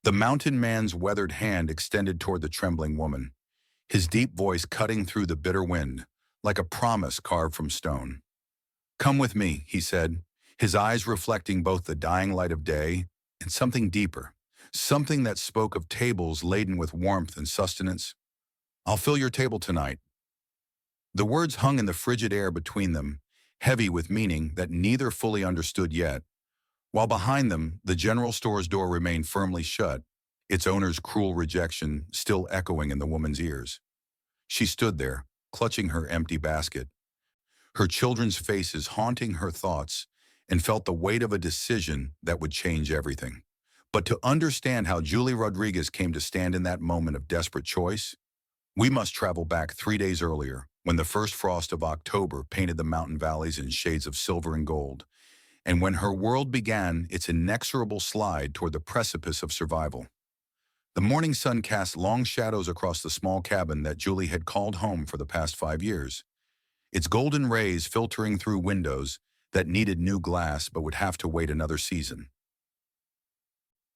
The mountain man's weathered hand extended toward the trembling woman, his deep voice cutting through the bitter wind, like a promise carved from stone. "Come with me," he said, his eyes reflecting both the dying light of day and something deeper, something that spoke of tables laden with warmth and sustenance. "I'll fill your table tonight." The words hung in the frigid air between them, heavy with meaning that neither fully understood yet, while behind them the general store's door remained firmly shut, its owner's cruel rejection still echoing in the woman's ears. She stood there, clutching her empty basket, her children's faces haunting her thoughts, and felt the weight of a decision that would change everything. But to understand how Julie Rodriguez came to stand in that moment of desperate choice, we must travel back 3 days earlier, when the first frost of October painted the mountain valleys in shades of silver and gold, and when her world began its inexorable slide toward the precipice of survival. The morning sun cast long shadows across the small cabin that Julie had called home for the past 5 years, its golden rays filtering through windows that needed new glass but would have to wait another season.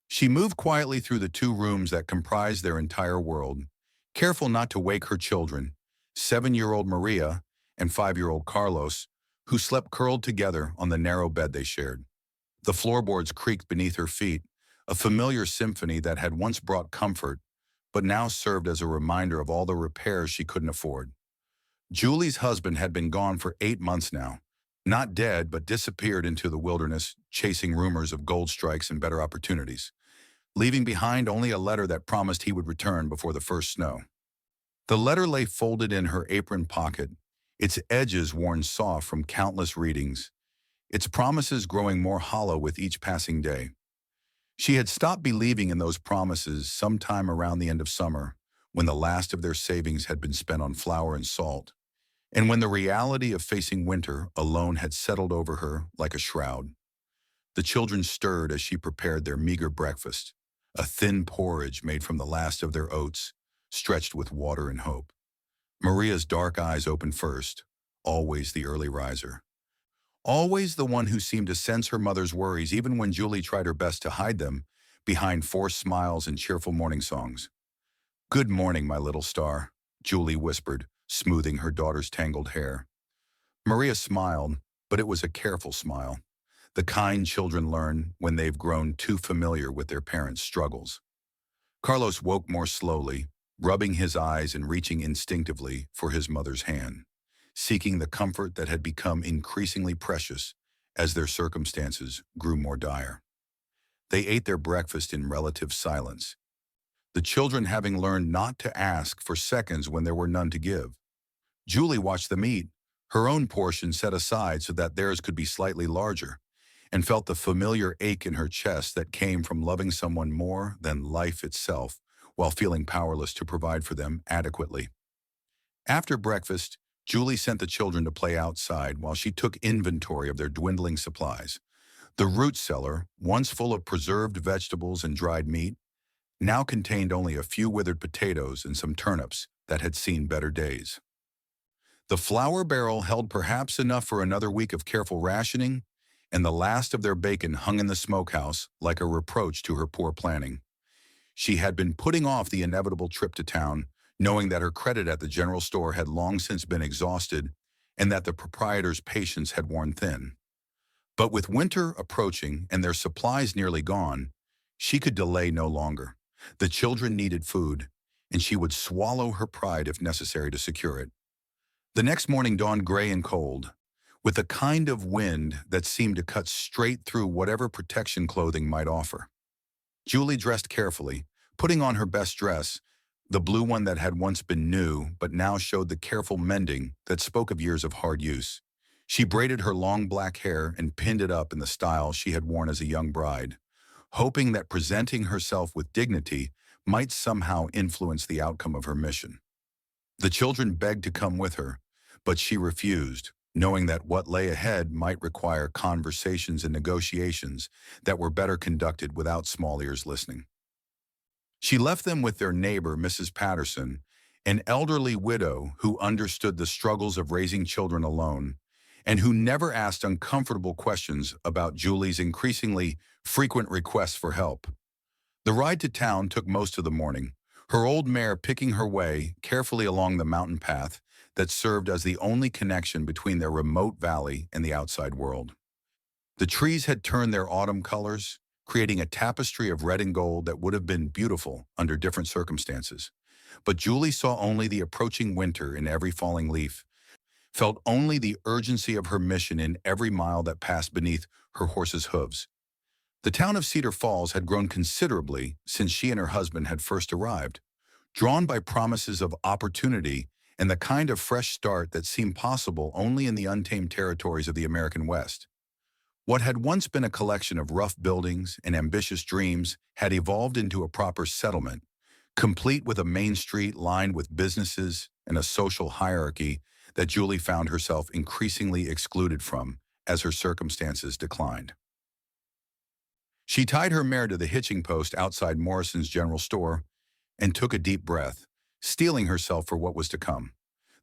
She moved quietly through the 2 rooms that comprised their entire world, careful not to wake her children, 7-year-old Maria and 5-year-old Carlos, who slept curled together on the narrow bed they shared. The floorboards creaked beneath her feet, a familiar symphony that had once brought comfort, but now served as a reminder of all the repairs she couldn't afford. Julie's husband had been gone for 8 months now, not dead but disappeared into the wilderness, chasing rumors of gold strikes and better opportunities, leaving behind only a letter that promised he would return before the first snow. The letter lay folded in her apron pocket, its edges worn soft from countless readings, its promises growing more hollow with each passing day. She had stopped believing in those promises sometime around the end of summer, when the last of their savings had been spent on flour and salt, and when the reality of facing winter alone had settled over her like a shroud. The children stirred as she prepared their meager breakfast, a thin porridge made from the last of their oats, stretched with water and hope. Maria's dark eyes opened first, always the early riser. Always the one who seemed to sense her mother's worries even when Julie tried her best to hide them behind forced smiles and cheerful morning songs. "Good morning, my little star," Julie whispered, smoothing her daughter's tangled hair. Maria smiled, but it was a careful smile, the kind children learn when they've grown too familiar with their parents' struggles. Carlos woke more slowly, rubbing his eyes and reaching instinctively for his mother's hand, seeking the comfort that had become increasingly precious as their circumstances grew more dire. They ate their breakfast in relative silence, the children having learned not to ask for seconds when there were none to give. Julie watched them eat, her own portion set aside so that theirs could be slightly larger, and felt the familiar ache in her chest that came from loving someone more than life itself while feeling powerless to provide for them adequately. After breakfast, Julie sent the children to play outside while she took inventory of their dwindling supplies. The root cellar, once full of preserved vegetables and dried meat, now contained only a few withered potatoes and some turnips that had seen better days. The flour barrel held perhaps enough for another week of careful rationing, and the last of their bacon hung in the smokehouse like a reproach to her poor planning. She had been putting off the inevitable trip to town, knowing that her credit at the general store had long since been exhausted and that the proprietor's patience had worn thin. But with winter approaching and their supplies nearly gone, she could delay no longer. The children needed food, and she would swallow her pride if necessary to secure it. The next morning dawned gray and cold, with a kind of wind that seemed to cut straight through whatever protection clothing might offer. Julie dressed carefully, putting on her best dress, the blue one that had once been new but now showed the careful mending that spoke of years of hard use. She braided her long black hair and pinned it up in the style she had worn as a young bride, hoping that presenting herself with dignity might somehow influence the outcome of her mission. The children begged to come with her, but she refused, knowing that what lay ahead might require conversations and negotiations that were better conducted without small ears listening. She left them with their neighbor, Mrs. Patterson, an elderly widow who understood the struggles of raising children alone and who never asked uncomfortable questions about Julie's increasingly frequent requests for help. The ride to town took most of the morning, her old mare picking her way carefully along the mountain path that served as the only connection between their remote valley and the outside world. The trees had turned their autumn colors, creating a tapestry of red and gold that would have been beautiful under different circumstances. But Julie saw only the approaching winter in every falling leaf, felt only the urgency of her mission in every mile that passed beneath her horse's hooves. The town of Cedar Falls had grown considerably since she and her husband had first arrived, drawn by promises of opportunity and the kind of fresh start that seemed possible only in the untamed territories of the American West. What had once been a collection of rough buildings and ambitious dreams had evolved into a proper settlement, complete with a main street lined with businesses and a social hierarchy that Julie found herself increasingly excluded from as her circumstances declined. She tied her mare to the hitching post outside Morrison's general store and took a deep breath, steeling herself for what was to come.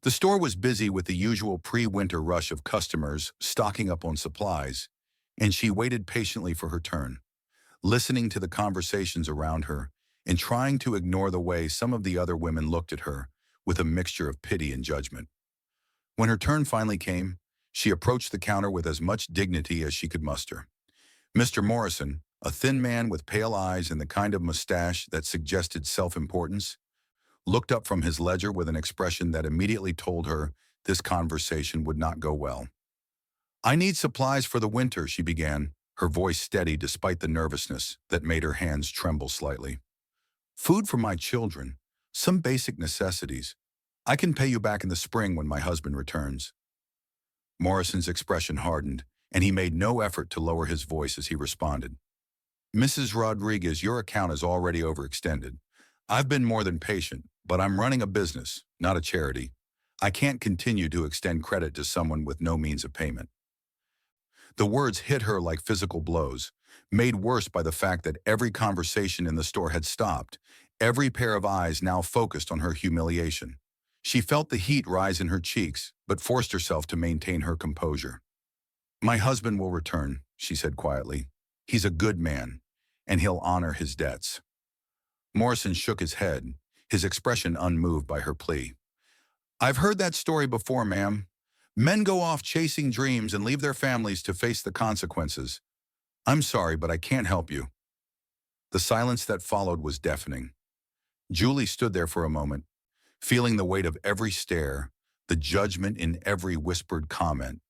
The store was busy with the usual pre-winter rush of customers stocking up on supplies, and she waited patiently for her turn, listening to the conversations around her and trying to ignore the way some of the other women looked at her with a mixture of pity and judgment. When her turn finally came, she approached the counter with as much dignity as she could muster. Mr. Morrison, a thin man with pale eyes and the kind of mustache that suggested self-importance, looked up from his ledger with an expression that immediately told her this conversation would not go well. "I need supplies for the winter," she began, her voice steady despite the nervousness that made her hands tremble slightly. "Food for my children, some basic necessities. I can pay you back in the spring when my husband returns." Morrison's expression hardened, and he made no effort to lower his voice as he responded. "Mrs. Rodriguez, your account is already overextended. I've been more than patient, but I'm running a business, not a charity. I can't continue to extend credit to someone with no means of payment." The words hit her like physical blows, made worse by the fact that every conversation in the store had stopped, every pair of eyes now focused on her humiliation. She felt the heat rise in her cheeks, but forced herself to maintain her composure. "My husband will return," she said quietly. "He's a good man, and he'll honor his debts." Morrison shook his head, his expression unmoved by her plea. "I've heard that story before, ma'am. Men go off chasing dreams and leave their families to face the consequences. I'm sorry, but I can't help you." The silence that followed was deafening. Julie stood there for a moment, feeling the weight of every stare, the judgment in every whispered comment.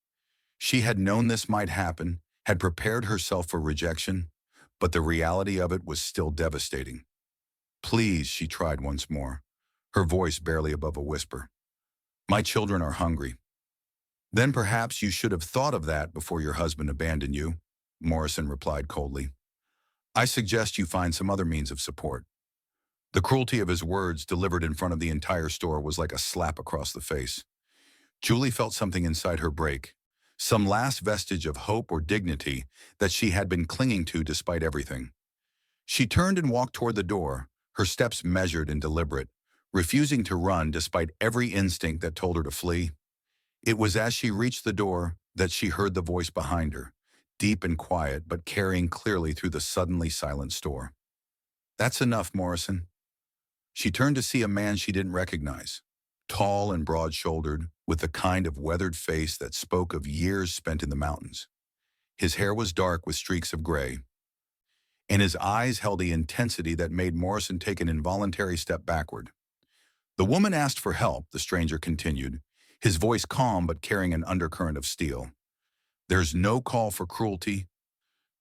She had known this might happen, had prepared herself for rejection, but the reality of it was still devastating. "Please," she tried once more, her voice barely above a whisper. "My children are hungry." "Then perhaps you should have thought of that before your husband abandoned you," Morrison replied coldly. "I suggest you find some other means of support." The cruelty of his words delivered in front of the entire store was like a slap across the face. Julie felt something inside her break, some last vestige of hope or dignity that she had been clinging to despite everything. She turned and walked toward the door, her steps measured and deliberate, refusing to run despite every instinct that told her to flee. It was as she reached the door that she heard the voice behind her, deep and quiet but carrying clearly through the suddenly silent store. "That's enough, Morrison." She turned to see a man she didn't recognize, tall and broad-shouldered, with the kind of weathered face that spoke of years spent in the mountains. His hair was dark with streaks of gray, and his eyes held the intensity that made Morrison take an involuntary step backward. "The woman asked for help," the stranger continued, his voice calm but carrying an undercurrent of steel. "There's no call for cruelty."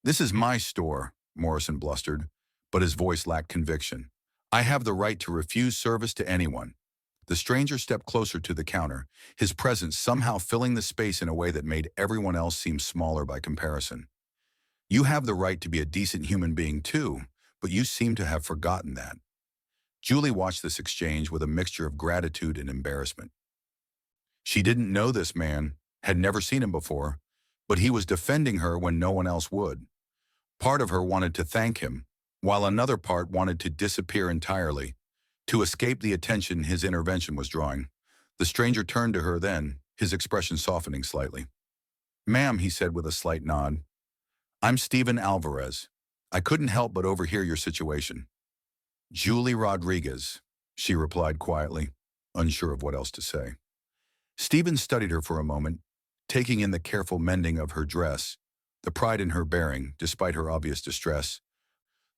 "This is my store," Morrison blustered, but his voice lacked conviction. "I have the right to refuse service to anyone." The stranger stepped closer to the counter, his presence somehow filling the space in a way that made everyone else seem smaller by comparison. "You have the right to be a decent human being too, but you seem to have forgotten that." Julie watched this exchange with a mixture of gratitude and embarrassment. She didn't know this man, had never seen him before, but he was defending her when no one else would. Part of her wanted to thank him, while another part wanted to disappear entirely, to escape the attention his intervention was drawing. The stranger turned to her then, his expression softening slightly. "Ma'am," he said with a slight nod, "I'm Stephen Alvarez. I couldn't help but overhear your situation. Julie Rodriguez, she replied quietly, unsure of what else to say. Stephen studied her for a moment, taking in the careful mending of her dress, the pride in her bearing, despite her obvious distress,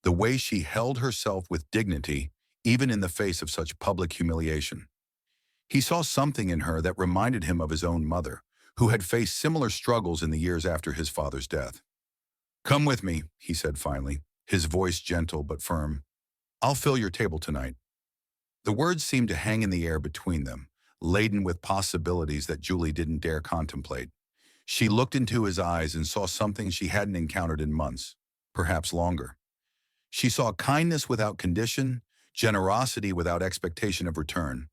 the way she held herself with dignity, even in the face of such public humiliation. He saw something in her that reminded him of his own mother, who had faced similar struggles in the years after his father's death. Come with me, he said finally, his voice gentle but firm. I'll fill your table tonight. The words seemed to hang in the air between them, laden with possibilities that Julie didn't dare contemplate. She looked into his eyes and saw something she hadn't encountered in months, perhaps longer. She saw kindness without condition, generosity without expectation of return.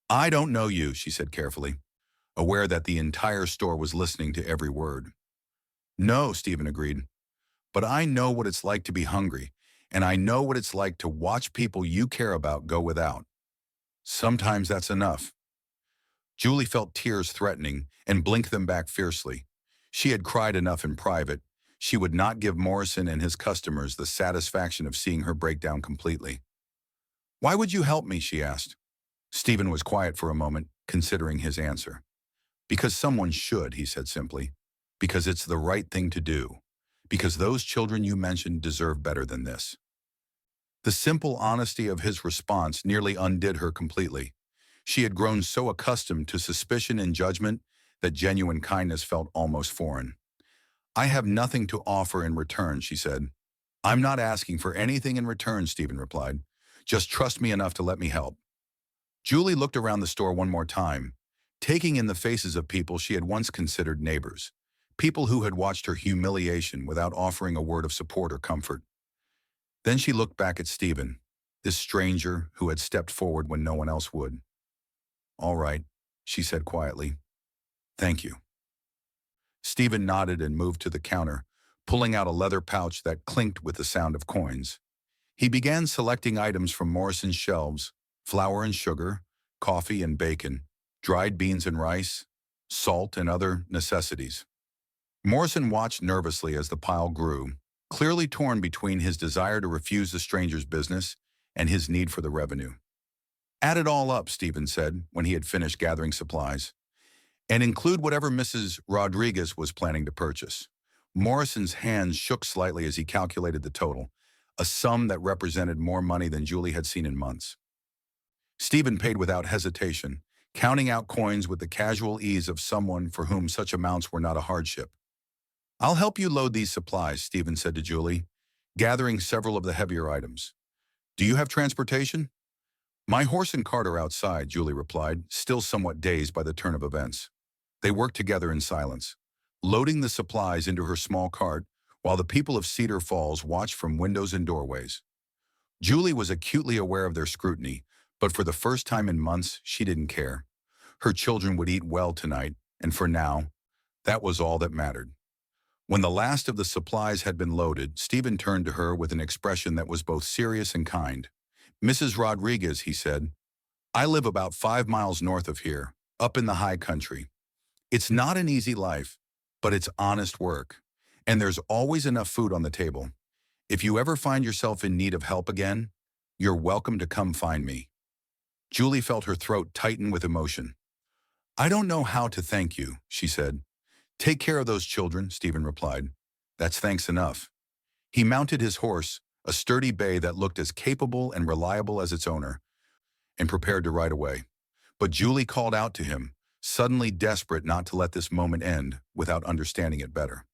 I don't know you, she said carefully, aware that the entire store was listening to every word. No, Stephen agreed, but I know what it's like to be hungry, and I know what it's like to watch people you care about go without. Sometimes that's enough. Julie felt tears threatening and blinked them back fiercely. She had cried enough in private. She would not give Morrison and his customers the satisfaction of seeing her break down completely. Why would you help me, she asked. Stephen was quiet for a moment, considering his answer. Because someone should, he said simply. Because it's the right thing to do. Because those children you mentioned deserve better than this. The simple honesty of his response nearly undid her completely. She had grown so accustomed to suspicion and judgment that genuine kindness felt almost foreign. I have nothing to offer in return, she said. I'm not asking for anything in return, Stephen replied. Just trust me enough to let me help. Julie looked around the store one more time, taking in the faces of people she had once considered neighbors, people who had watched her humiliation without offering a word of support or comfort. Then she looked back at Stephen, this stranger who had stepped forward when no one else would. All right, she said quietly. Thank you. Stephen nodded and moved to the counter, pulling out a leather pouch that clinked with the sound of coins. He began selecting items from Morrison's shelves: flour and sugar, coffee and bacon, dried beans and rice, salt and other necessities. Morrison watched nervously as the pile grew, clearly torn between his desire to refuse the stranger's business and his need for the revenue. Add it all up, Stephen said when he had finished gathering supplies, and include whatever Mrs. Rodriguez was planning to purchase. Morrison's hands shook slightly as he calculated the total, a sum that represented more money than Julie had seen in months. Stephen paid without hesitation, counting out coins with the casual ease of someone for whom such amounts were not a hardship. I'll help you load these supplies, Stephen said to Julie, gathering several of the heavier items. Do you have transportation? My horse and cart are outside, Julie replied, still somewhat dazed by the turn of events. They worked together in silence, loading the supplies into her small cart while the people of Cedar Falls watched from windows and doorways. Julie was acutely aware of their scrutiny, but for the first time in months, she didn't care. Her children would eat well tonight, and for now, that was all that mattered. When the last of the supplies had been loaded, Stephen turned to her with an expression that was both serious and kind. Mrs. Rodriguez, he said, I live about 5 miles north of here, up in the high country. It's not an easy life, but it's honest work, and there's always enough food on the table. If you ever find yourself in need of help again, you're welcome to come find me. Julie felt her throat tighten with emotion. I don't know how to thank you, she said. Take care of those children, Stephen replied. That's thanks enough. He mounted his horse, a sturdy bay that looked as capable and reliable as its owner, and prepared to ride away. But Julie called out to him, suddenly desperate not to let this moment end without understanding it better.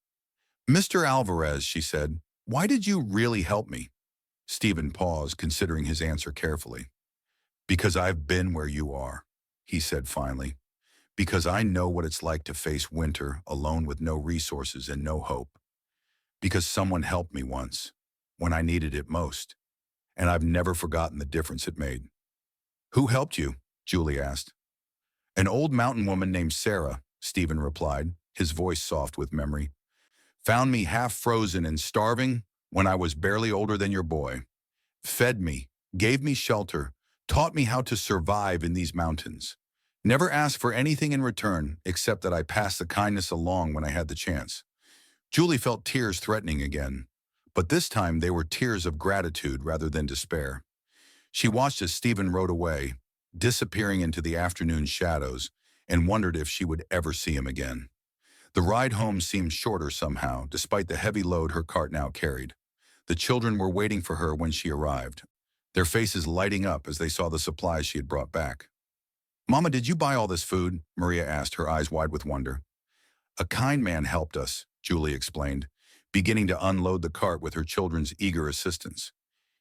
Mr. Alvarez, she said, why did you really help me? Stephen paused, considering his answer carefully. Because I've been where you are, he said finally. Because I know what it's like to face winter alone with no resources and no hope. Because someone helped me once, when I needed it most, and I've never forgotten the difference it made. Who helped you? Julie asked. An old mountain woman named Sarah, Stephen replied, his voice soft with memory. Found me half frozen and starving when I was barely older than your boy. Fed me, gave me shelter, taught me how to survive in these mountains. Never asked for anything in return except that I passed the kindness along when I had the chance. Julie felt tears threatening again, But this time they were tears of gratitude rather than despair. She watched as Stephen rode away, disappearing into the afternoon shadows, and wondered if she would ever see him again. The ride home seemed shorter somehow, despite the heavy load her cart now carried. The children were waiting for her when she arrived, their faces lighting up as they saw the supplies she had brought back. "Mama, did you buy all this food?" Maria asked, her eyes wide with wonder. "A kind man helped us," Julie explained, beginning to unload the cart with her children's eager assistance.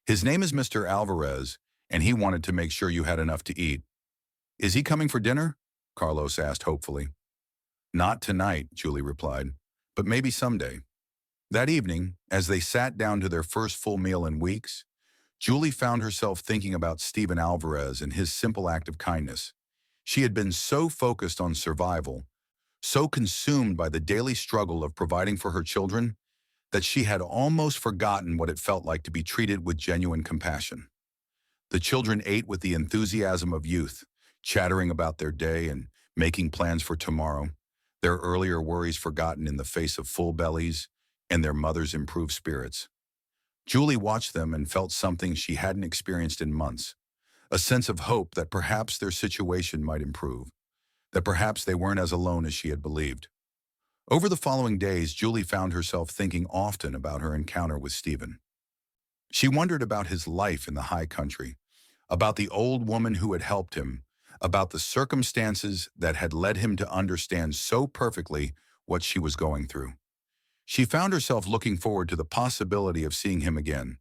"His name is Mr. Alvarez, and he wanted to make sure you had enough to eat." "Is he coming for dinner?" Carlos asked hopefully. "Not tonight," Julie replied, "but maybe someday." That evening, as they sat down to their first full meal in weeks, Julie found herself thinking about Stephen Alvarez and his simple act of kindness. She had been so focused on survival, so consumed by the daily struggle of providing for her children, that she had almost forgotten what it felt like to be treated with genuine compassion. The children ate with the enthusiasm of youth, chattering about their day and making plans for tomorrow, their earlier worries forgotten in the face of full bellies and their mother's improved spirits. Julie watched them and felt something she hadn't experienced in months, a sense of hope that perhaps their situation might improve, that perhaps they weren't as alone as she had believed. Over the following days, Julie found herself thinking often about her encounter with Stephen. She wondered about his life in the high country, about the old woman who had helped him, about the circumstances that had led him to understand so perfectly what she was going through. She found herself looking forward to the possibility of seeing him again,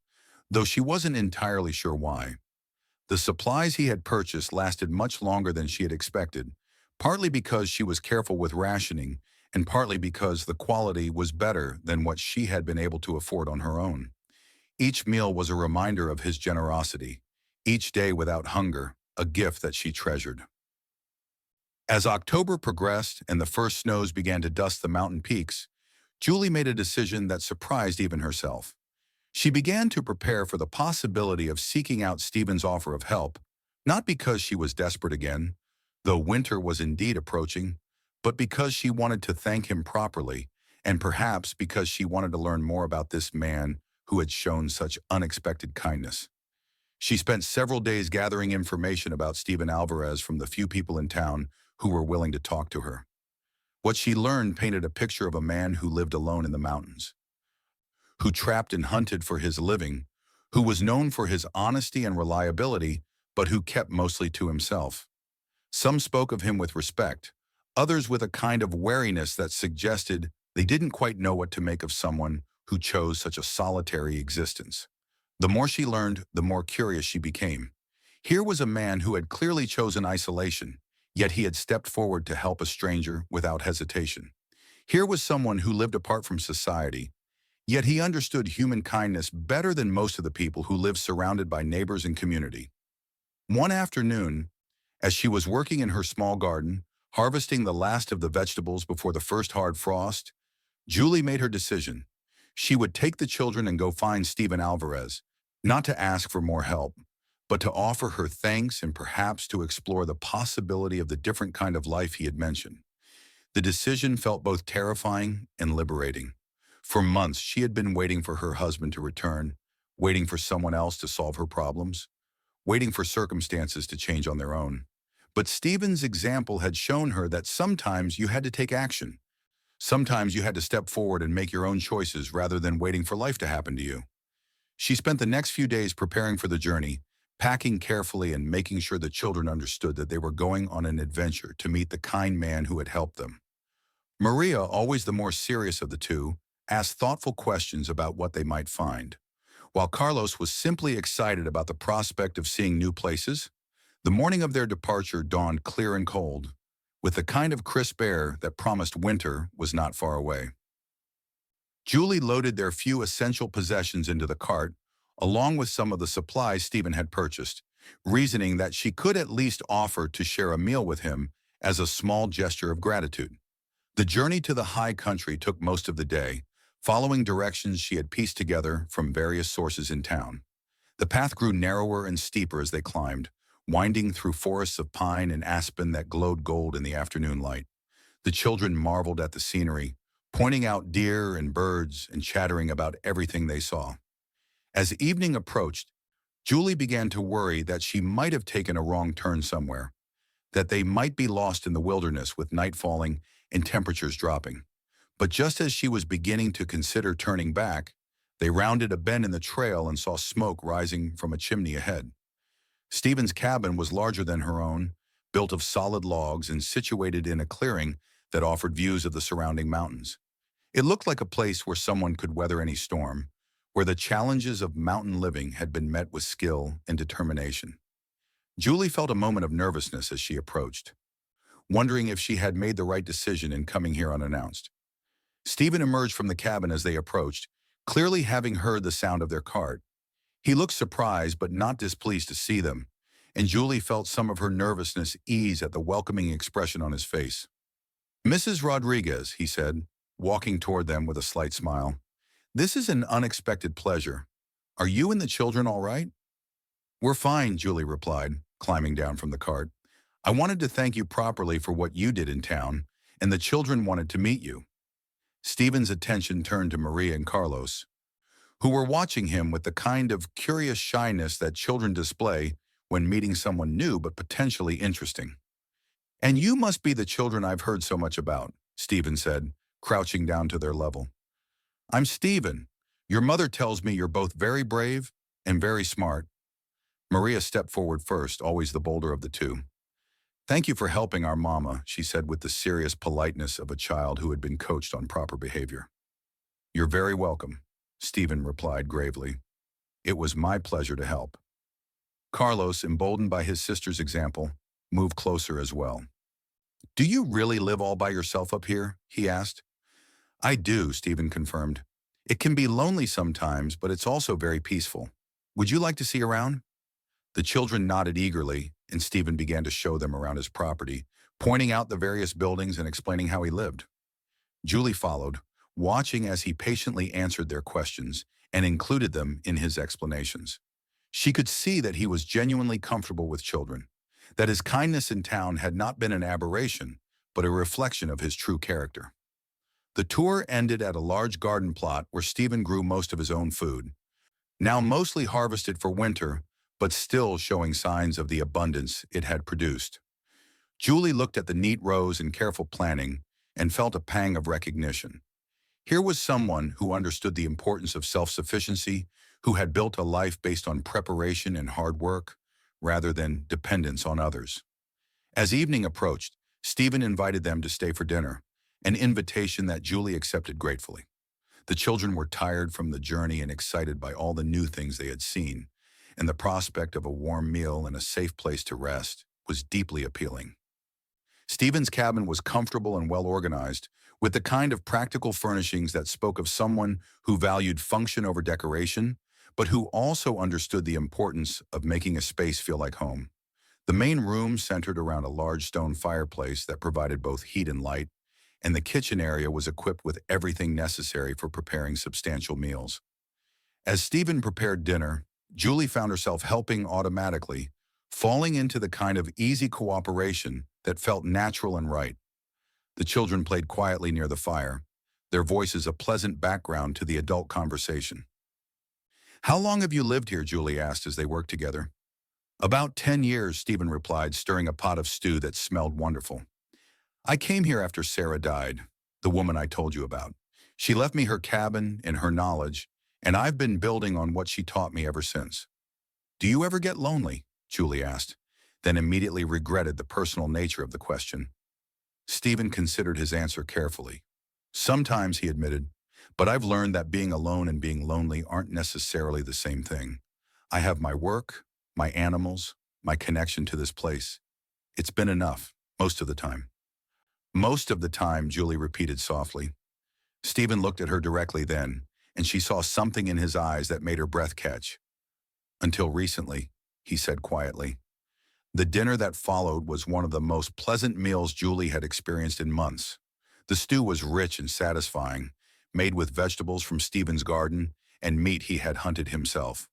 though she wasn't entirely sure why. The supplies he had purchased lasted much longer than she had expected, partly because she was careful with rationing and partly because the quality was better than what she had been able to afford on her own. Each meal was a reminder of his generosity, each day without hunger, a gift that she treasured. As October progressed and the first snows began to dust the mountain peaks, Julie made a decision that surprised even herself. She began to prepare for the possibility of seeking out Stephen's offer of help, not because she was desperate again, though winter was indeed approaching, but because she wanted to thank him properly, and perhaps because she wanted to learn more about this man who had shown such unexpected kindness. She spent several days gathering information about Stephen Alvarez from the few people in town who were willing to talk to her. What she learned painted a picture of a man who lived alone in the mountains, who trapped and hunted for his living, who was known for his honesty and reliability, but who kept mostly to himself. Some spoke of him with respect, others with a kind of wariness that suggested they didn't quite know what to make of someone who chose such a solitary existence. The more she learned, the more curious she became. Here was a man who had clearly chosen isolation, yet he had stepped forward to help a stranger without hesitation. Here was someone who lived apart from society, yet he understood human kindness better than most of the people who lived surrounded by neighbors and community. One afternoon, as she was working in her small garden, harvesting the last of the vegetables before the first hard frost, Julie made her decision. She would take the children and go find Stephen Alvarez, not to ask for more help, but to offer her thanks and perhaps to explore the possibility of the different kind of life he had mentioned. The decision felt both terrifying and liberating. For months, she had been waiting for her husband to return, waiting for someone else to solve her problems, waiting for circumstances to change on their own. But Stephen's example had shown her that sometimes you had to take action. Sometimes you had to step forward and make your own choices rather than waiting for life to happen to you. She spent the next few days preparing for the journey, packing carefully and making sure the children understood that they were going on an adventure to meet the kind man who had helped them. Maria, always the more serious of the two, asked thoughtful questions about what they might find, while Carlos was simply excited about the prospect of seeing new places. The morning of their departure dawned clear and cold, with the kind of crisp air that promised winter was not far away. Julie loaded their few essential possessions into the cart, along with some of the supplies Stephen had purchased, reasoning that she could at least offer to share a meal with him as a small gesture of gratitude. The journey to the high country took most of the day, following directions she had pieced together from various sources in town. The path grew narrower and steeper as they climbed, winding through forests of pine and aspen that glowed gold in the afternoon light. The children marveled at the scenery, pointing out deer and birds and chattering about everything they saw. As evening approached, Julie began to worry that she might have taken a wrong turn somewhere, that they might be lost in the wilderness with night falling and temperatures dropping. But just as she was beginning to consider turning back, they rounded a bend in the trail and saw smoke rising from a chimney ahead. Stephen's cabin was larger than her own, built of solid logs and situated in a clearing that offered views of the surrounding mountains. It looked like a place where someone could weather any storm, where the challenges of mountain living had been met with skill and determination. Julie felt a moment of nervousness as she approached, wondering if she had made the right decision in coming here unannounced. Stephen emerged from the cabin as they approached, clearly having heard the sound of their cart. He looked surprised but not displeased to see them, and Julie felt some of her nervousness ease at the welcoming expression on his face. "Mrs. Rodriguez," he said, walking toward them with a slight smile. "This is an unexpected pleasure. Are you and the children all right?" "We're fine," Julie replied, climbing down from the cart. "I wanted to thank you properly for what you did in town, and the children wanted to meet you." Stephen's attention turned to Maria and Carlos, who were watching him with the kind of curious shyness that children display when meeting someone new but potentially interesting. "And you must be the children I've heard so much about," Stephen said, crouching down to their level. "I'm Stephen. Your mother tells me you're both very brave and very smart." Maria stepped forward first, always the bolder of the two. "Thank you for helping our mama," she said with the serious politeness of a child who had been coached on proper behavior. "You're very welcome," Stephen replied gravely. "It was my pleasure to help." Carlos, emboldened by his sister's example, moved closer as well. "Do you really live all by yourself up here?" he asked. "I do," Stephen confirmed. "It can be lonely sometimes, but it's also very peaceful. Would you like to see around?" The children nodded eagerly, and Stephen began to show them around his property, pointing out the various buildings and explaining how he lived. Julie followed, watching as he patiently answered their questions and included them in his explanations. She could see that he was genuinely comfortable with children, that his kindness in town had not been an aberration, but a reflection of his true character. The tour ended at a large garden plot where Stephen grew most of his own food, now mostly harvested for winter, but still showing signs of the abundance it had produced. Julie looked at the neat rows and careful planning and felt a pang of recognition. Here was someone who understood the importance of self-sufficiency, who had built a life based on preparation and hard work, rather than dependence on others. As evening approached, Stephen invited them to stay for dinner, an invitation that Julie accepted gratefully. The children were tired from the journey and excited by all the new things they had seen, and the prospect of a warm meal and a safe place to rest was deeply appealing. Stephen's cabin was comfortable and well-organized, with the kind of practical furnishings that spoke of someone who valued function over decoration, but who also understood the importance of making a space feel like home. The main room centered around a large stone fireplace that provided both heat and light, and the kitchen area was equipped with everything necessary for preparing substantial meals. As Stephen prepared dinner, Julie found herself helping automatically, falling into the kind of easy cooperation that felt natural and right. The children played quietly near the fire, their voices a pleasant background to the adult conversation. "How long have you lived here?" Julie asked as they worked together. "About 10 years, Stephen replied, stirring a pot of stew that smelled wonderful. "I came here after Sarah died, the woman I told you about. She left me her cabin and her knowledge, and I've been building on what she taught me ever since." "Do you ever get lonely?" Julie asked, then immediately regretted the personal nature of the question. Stephen considered his answer carefully. "Sometimes," he admitted, "but I've learned that being alone and being lonely aren't necessarily the same thing. I have my work, my animals, my connection to this place. It's been enough, most of the time." "Most of the time," Julie repeated softly. Stephen looked at her directly then, and she saw something in his eyes that made her breath catch. "Until recently," he said quietly. The dinner that followed was one of the most pleasant meals Julie had experienced in months. The stew was rich and satisfying, made with vegetables from Stephen's garden and meat he had hunted himself.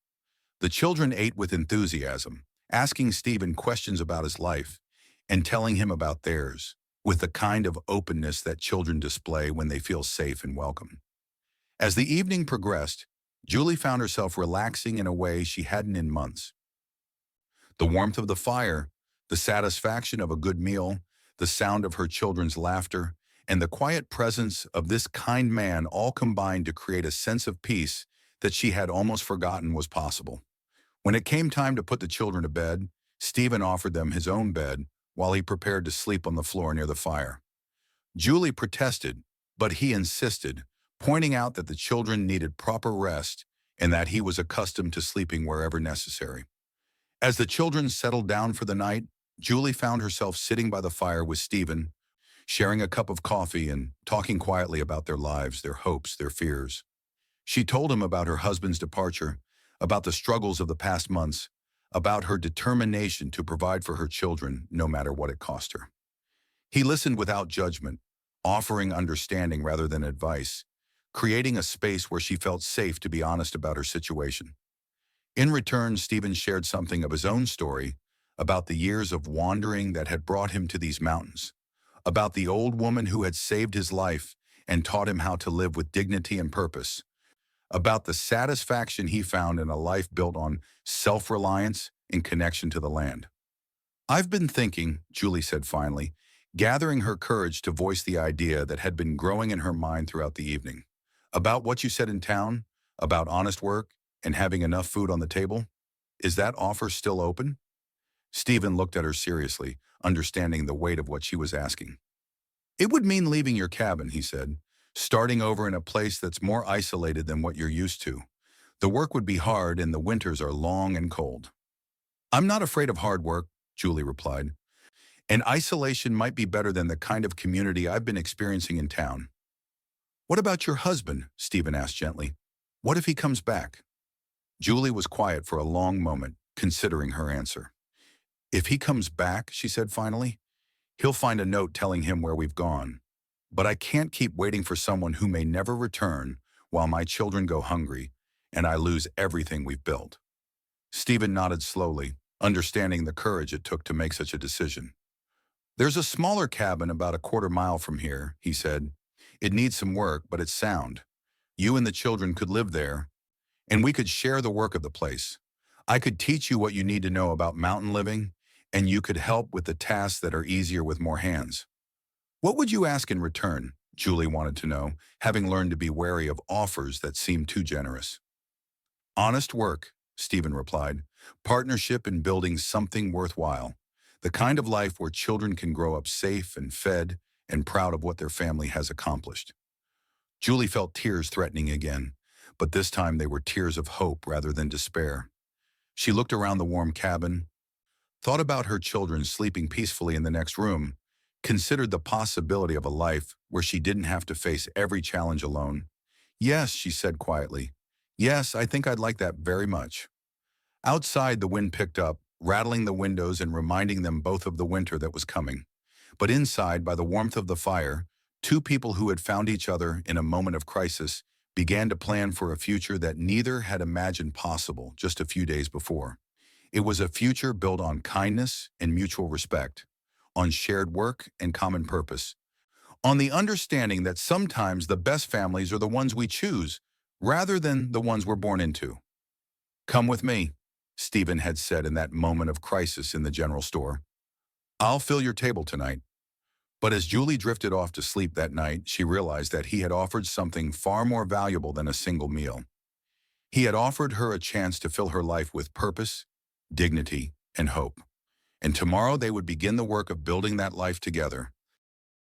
The children ate with enthusiasm, asking Stephen questions about his life and telling him about theirs, with the kind of openness that children display when they feel safe and welcome. As the evening progressed, Julie found herself relaxing in a way she hadn't in months. The warmth of the fire, the satisfaction of a good meal, the sound of her children's laughter, and the quiet presence of this kind man all combined to create a sense of peace that she had almost forgotten was possible. When it came time to put the children to bed, Stephen offered them his own bed while he prepared to sleep on the floor near the fire. Julie protested, but he insisted, pointing out that the children needed proper rest and that he was accustomed to sleeping wherever necessary. As the children settled down for the night, Julie found herself sitting by the fire with Stephen, sharing a cup of coffee and talking quietly about their lives, their hopes, their fears. She told him about her husband's departure, about the struggles of the past months, about her determination to provide for her children no matter what it cost her. He listened without judgment, offering understanding rather than advice, creating a space where she felt safe to be honest about her situation. In return, Stephen shared something of his own story about the years of wandering that had brought him to these mountains, about the old woman who had saved his life and taught him how to live with dignity and purpose, about the satisfaction he found in a life built on self-reliance and connection to the land. "I've been thinking," Julie said finally, gathering her courage to voice the idea that had been growing in her mind throughout the evening, "about what you said in town, about honest work and having enough food on the table. Is that offer still open?" Stephen looked at her seriously, understanding the weight of what she was asking. "It would mean leaving your cabin," he said, "starting over in a place that's more isolated than what you're used to. The work would be hard and the winters are long and cold." "I'm not afraid of hard work," Julie replied, "and isolation might be better than the kind of community I've been experiencing in town." "What about your husband?" Stephen asked gently. "What if he comes back?" Julie was quiet for a long moment, considering her answer. "If he comes back," she said finally, "he'll find a note telling him where we've gone. But I can't keep waiting for someone who may never return while my children go hungry and I lose everything we've built." Stephen nodded slowly, understanding the courage it took to make such a decision. "There's a smaller cabin about a quarter-mile from here," he said. "It needs some work, but it's sound. You and the children could live there, and we could share the work of the place. I could teach you what you need to know about mountain living, and you could help with the tasks that are easier with more hands." "What would you ask in return?" Julie wanted to know, having learned to be wary of offers that seemed too generous. "Honest work," Stephen replied. "Partnership in building something worthwhile. The kind of life where children can grow up safe and fed and proud of what their family has accomplished." Julie felt tears threatening again, but this time they were tears of hope rather than despair. She looked around the warm cabin, thought about her children sleeping peacefully in the next room, considered the possibility of a life where she didn't have to face every challenge alone. "Yes," she said quietly. "Yes, I think I'd like that very much." Outside, the wind picked up, rattling the windows and reminding them both of the winter that was coming. But inside, by the warmth of the fire, two people who had found each other in a moment of crisis began to plan for a future that neither had imagined possible just a few days before. It was a future built on kindness and mutual respect, on shared work and common purpose, on the understanding that sometimes the best families are the ones we choose, rather than the ones we're born into. "Come with me," Stephen had said in that moment of crisis in the general store. "I'll fill your table tonight." But as Julie drifted off to sleep that night, she realized that he had offered something far more valuable than a single meal. He had offered her a chance to fill her life with purpose, dignity, and hope. And tomorrow they would begin the work of building that life together,